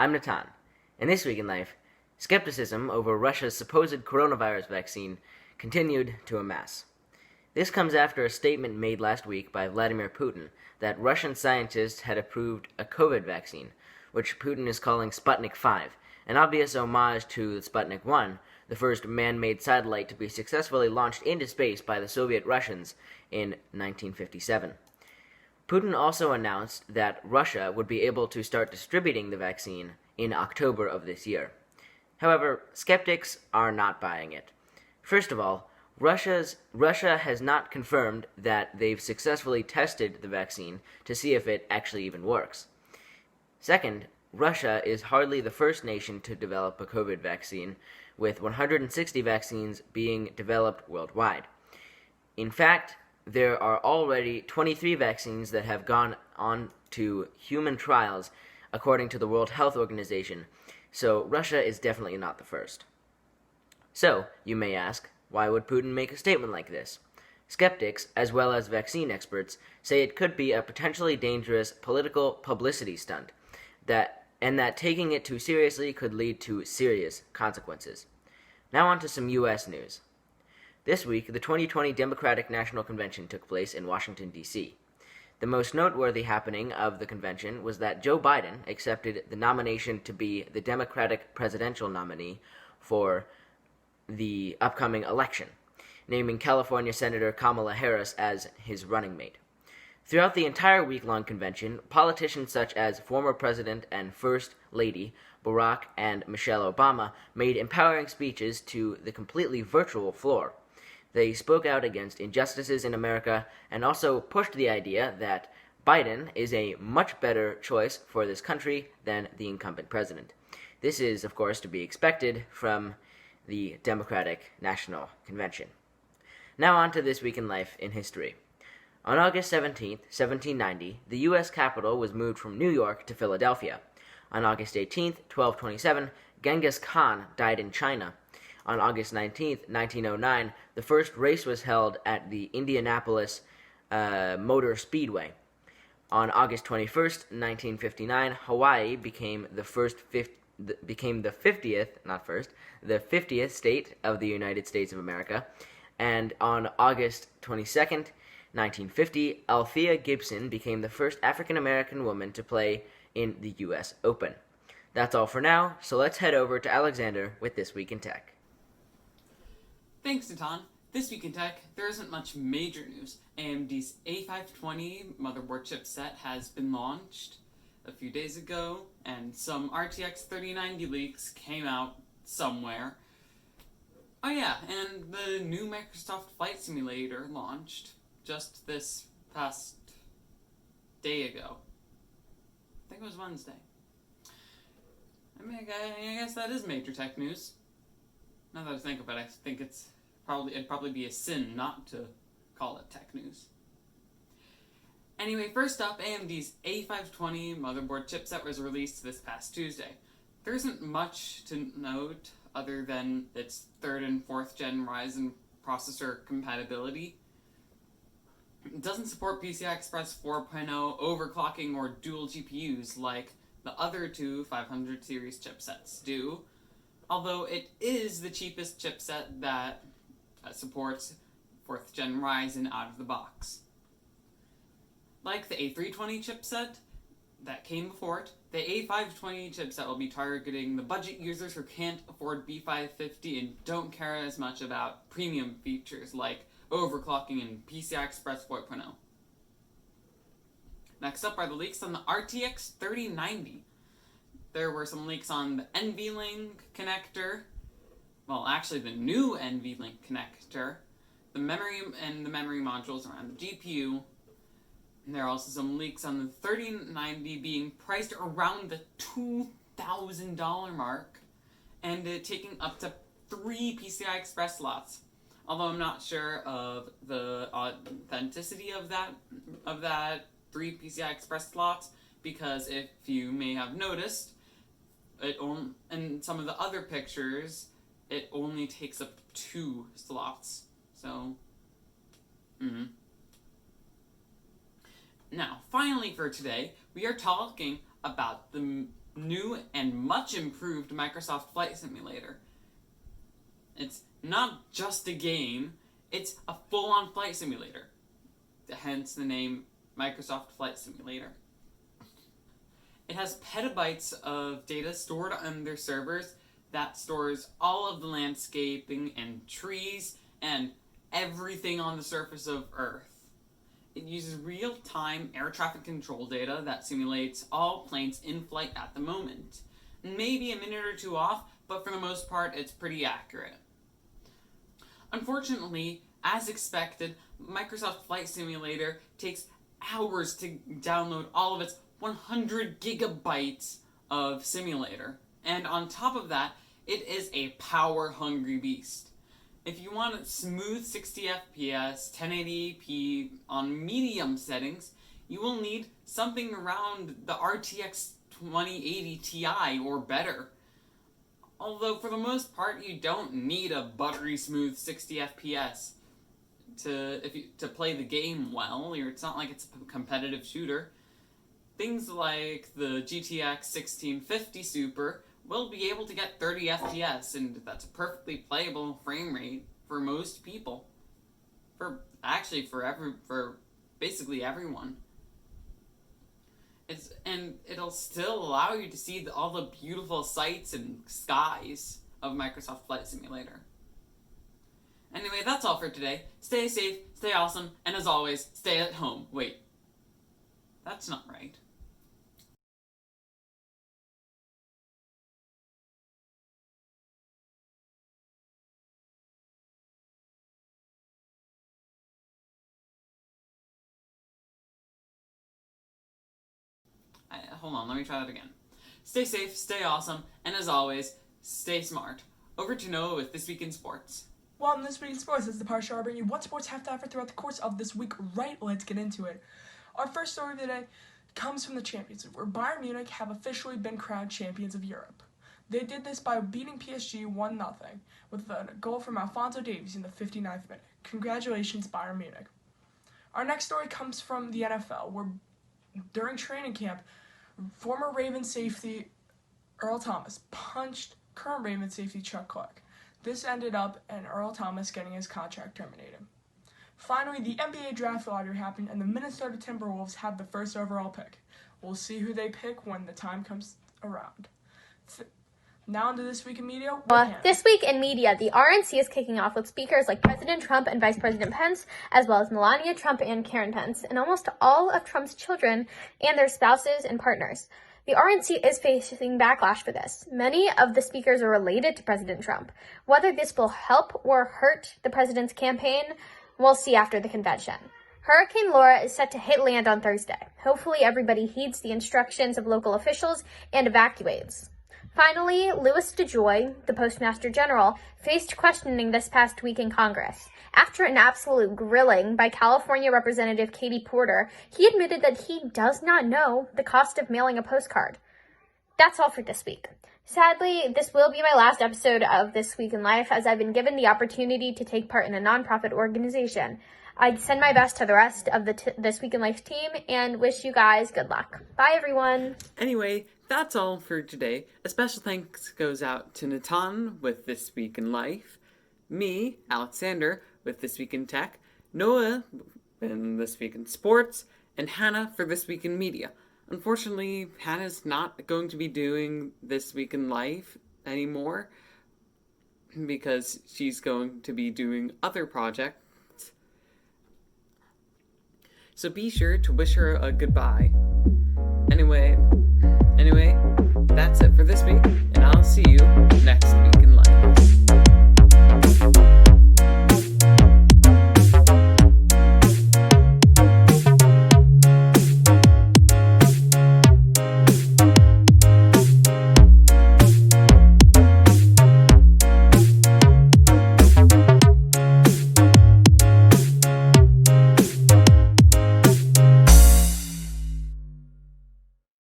I'm Natan. And this week in life, skepticism over Russia's supposed coronavirus vaccine continued to amass. This comes after a statement made last week by Vladimir Putin that Russian scientists had approved a COVID vaccine, which Putin is calling Sputnik 5, an obvious homage to Sputnik 1, the first man-made satellite to be successfully launched into space by the Soviet Russians in 1957. Putin also announced that Russia would be able to start distributing the vaccine in October of this year. However, skeptics are not buying it. First of all, Russia has not confirmed that they've successfully tested the vaccine to see if it actually even works. Second, Russia is hardly the first nation to develop a COVID vaccine, with 160 vaccines being developed worldwide. In fact, there are already 23 vaccines that have gone on to human trials, according to the World Health Organization, so Russia is definitely not the first. So, you may ask, why would Putin make a statement like this? Skeptics, as well as vaccine experts, say it could be a potentially dangerous political publicity stunt, and that taking it too seriously could lead to serious consequences. Now on to some U.S. news. This week, the 2020 Democratic National Convention took place in Washington, D.C. The most noteworthy happening of the convention was that Joe Biden accepted the nomination to be the Democratic presidential nominee for the upcoming election, naming California Senator Kamala Harris as his running mate. Throughout the entire week-long convention, politicians such as former President and First Lady Barack and Michelle Obama made empowering speeches to the completely virtual floor. They spoke out against injustices in America and also pushed the idea that Biden is a much better choice for this country than the incumbent president. This is, of course, to be expected from the Democratic National Convention. Now on to This Week in Life in History. On August 17, 1790, the U.S. Capitol was moved from New York to Philadelphia. On August 18, 1227, Genghis Khan died in China. On August 19, 1909, the first race was held at the Indianapolis Motor Speedway. On August 21, 1959, Hawaii became the 50th state of the United States of America. And on August 22nd, 1950, Althea Gibson became the first African-American woman to play in the U.S. Open. That's all for now, so let's head over to Alexander with This Week in Tech. Thanks, Natan. This week in tech, there isn't much major news. AMD's A520 motherboard chipset has been launched a few days ago, and some RTX 3090 leaks came out somewhere. Oh yeah, and the new Microsoft Flight Simulator launched just this past day ago. I think it was Wednesday. I guess that is major tech news. Now that I think about it, I think it'd probably be a sin not to call it tech news. Anyway, first up, AMD's A520 motherboard chipset was released this past Tuesday. There isn't much to note other than its 3rd and 4th gen Ryzen processor compatibility. It doesn't support PCI Express 4.0 overclocking or dual GPUs like the other two 500 series chipsets do, although it is the cheapest chipset that supports 4th gen Ryzen out of the box. Like the A320 chipset that came before it, the A520 chipset will be targeting the budget users who can't afford B550 and don't care as much about premium features like overclocking and PCI Express 4.0. Next up are the leaks on the RTX 3090. There were some leaks on the NVLink connector, well, actually the new NVLink connector, the memory and the memory modules around the GPU. And there are also some leaks on the 3090 being priced around the $2,000 mark and taking up to 3 PCI Express slots. Although I'm not sure of the authenticity of that 3 PCI Express slots, because if you may have noticed, in some of the other pictures, it only takes up 2 slots. So, Now, finally for today, we are talking about the new and much improved Microsoft Flight Simulator. It's not just a game, it's a full-on flight simulator. Hence the name Microsoft Flight Simulator. It has petabytes of data stored on their servers that stores all of the landscaping and trees and everything on the surface of Earth. It uses real-time air traffic control data that simulates all planes in flight at the moment. Maybe a minute or two off, but for the most part, it's pretty accurate. Unfortunately, as expected, Microsoft Flight Simulator takes hours to download all of its 100 gigabytes of simulator. And on top of that, it is a power-hungry beast. If you want a smooth 60 FPS, 1080p on medium settings, you will need something around the RTX 2080 Ti or better. Although for the most part, you don't need a buttery smooth 60 FPS to play the game well. It's not like it's a competitive shooter. Things like the GTX 1650 Super will be able to get 30 FPS, and that's a perfectly playable frame rate for most people. For basically everyone. It'll still allow you to see all the beautiful sights and skies of Microsoft Flight Simulator. Anyway, that's all for today. Stay safe, stay awesome, and as always, stay at home. Wait, that's not right. Hold on, let me try that again. Stay safe, stay awesome, and as always, stay smart. Over to Noah with This Week in Sports. Well, in This Week in Sports, this is the part showing bringing you what sports have to offer throughout the course of this week. Right, let's get into it. Our first story of the day comes from the Champions League, where Bayern Munich have officially been crowned champions of Europe. They did this by beating PSG 1-0 with a goal from Alphonso Davies in the 59th minute. Congratulations, Bayern Munich. Our next story comes from the NFL, where during training camp, former Ravens safety Earl Thomas punched current Ravens safety Chuck Clark. This ended up in Earl Thomas getting his contract terminated. Finally, the NBA draft lottery happened, and the Minnesota Timberwolves had the first overall pick. We'll see who they pick when the time comes around. Now into This Week in Media. This Week in Media, the RNC is kicking off with speakers like President Trump and Vice President Pence, as well as Melania Trump and Karen Pence, and almost all of Trump's children and their spouses and partners. The RNC is facing backlash for this. Many of the speakers are related to President Trump. Whether this will help or hurt the president's campaign, we'll see after the convention. Hurricane Laura is set to hit land on Thursday. Hopefully everybody heeds the instructions of local officials and evacuates. Finally, Louis DeJoy, the Postmaster General, faced questioning this past week in Congress. After an absolute grilling by California Representative Katie Porter, he admitted that he does not know the cost of mailing a postcard. That's all for this week. Sadly, this will be my last episode of This Week in Life, as I've been given the opportunity to take part in a nonprofit organization. I send my best to the rest of the This Week in Life team and wish you guys good luck. Bye, everyone. Anyway, that's all for today. A special thanks goes out to Natan with This Week in Life, me, Alexander, with This Week in Tech, Noah in This Week in Sports, and Hannah for This Week in Media. Unfortunately, Hannah's not going to be doing This Week in Life anymore because she's going to be doing other projects. So be sure to wish her a goodbye. Anyway, that's it for this week, and I'll see you next week.